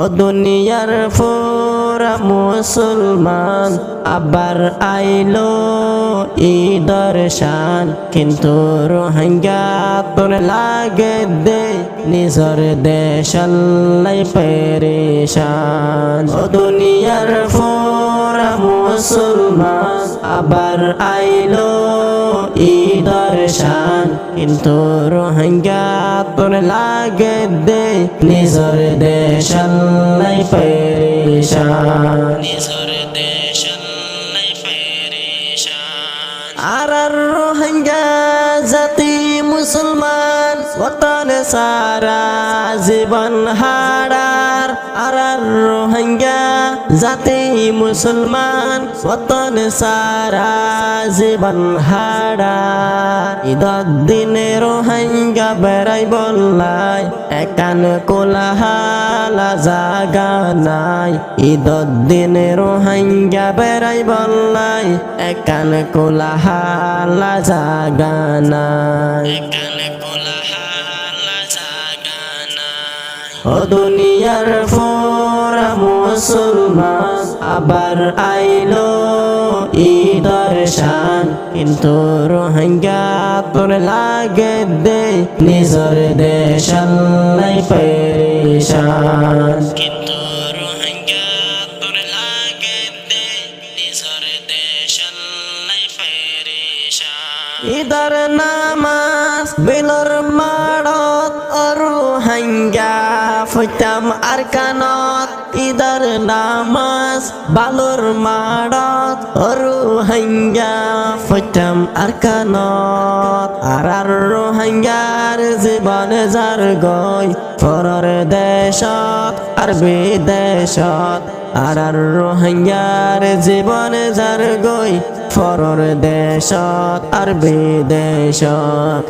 ও দুনিয়ার পুরা মুসলমান আবার আইলো ঈদের শান, কিন্তু রোহিঙ্গা তোর লাগে দে নিজর দেশ আল্লাহ পেরেশান। ও দুনিয়ার পুরা মুসলমান আবার আইলো ঈদের শান, কিন্তু রোহিঙ্গা তোর লাগে দে নিজর দেশ আল্লাহ পেরেশান। নিজর দেশ আল্লাহ পেরেশান। আর রোহিঙ্গা জাতি মুসলমান ওতন সারা জীবন হারার। আর রোহিঙ্গা জাতি মুসলমান ওতন সারা জীবন হারার। ঈদের দিনে রোহিঙ্গা বেড়াই বললাই একান কোলাহালা জাগা নাই। ঈদের দিনে রোহিঙ্গা বেড়াই বললাই একান কোলাহালা জাগা নাই। ও দুনিয়ার পুরা মুসলমান আবার আইলো ঈদের শান, কিন্তু রোহিঙ্গা তোর লাগে দে নিজর দেশ আল্লাহ পেরেশান। কিন্তু রোহিঙ্গা তোর লাগে দে নিজর দেশ আল্লাহ পেরেশান। ঈদের নামাজ বিলর মাড়ত রোহিঙ্গা ফইতাম আর কানত। ঈদের নামাজ বালুর মাড়ত রোহিঙ্গা ফইতাম আর কানত। আর রোহিঙ্গার জীবন যার গই পরর দেশত আর বিদেশত। আর রোহিঙ্গার জীবন যার গই পরর দেশত আর বিদেশত।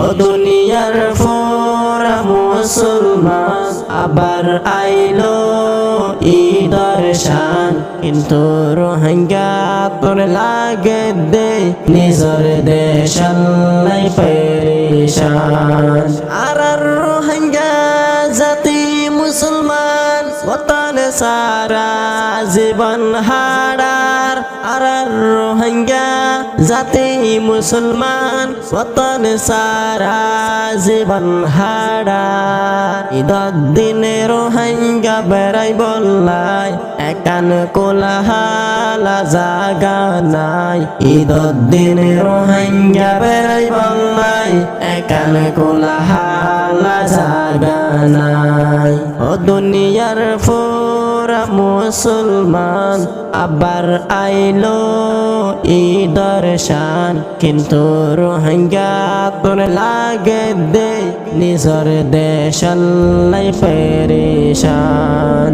ও দুনিয়ার পুরা মুসলমান আবার আইলো ঈদের শান, কিন্তু রোহিঙ্গা তোর লাগে দে নিজর দেশ আল্লাহ পেরেশান। আর রোহিঙ্গা জাতি মুসলমান ওতন সারা জীবন হারার। আর রোহিঙ্গা জাতি মুসলমান ওতন সারা জীবন হারার। ঈদের দিনে রোহিঙ্গা বেড়াই বললাই একান কোলাহালা জাগা নাই। ঈদের দিনে রোহিঙ্গা বেড়াই বললাই একান কোলাহালা জাগা নাই। ও দুনিয়ার পুরা মুসলমান আবার আইলো ঈদের শান, কিন্তু রোহিঙ্গা তোর লাগে দে নিজর দেশ আল্লাহ পেরেশান।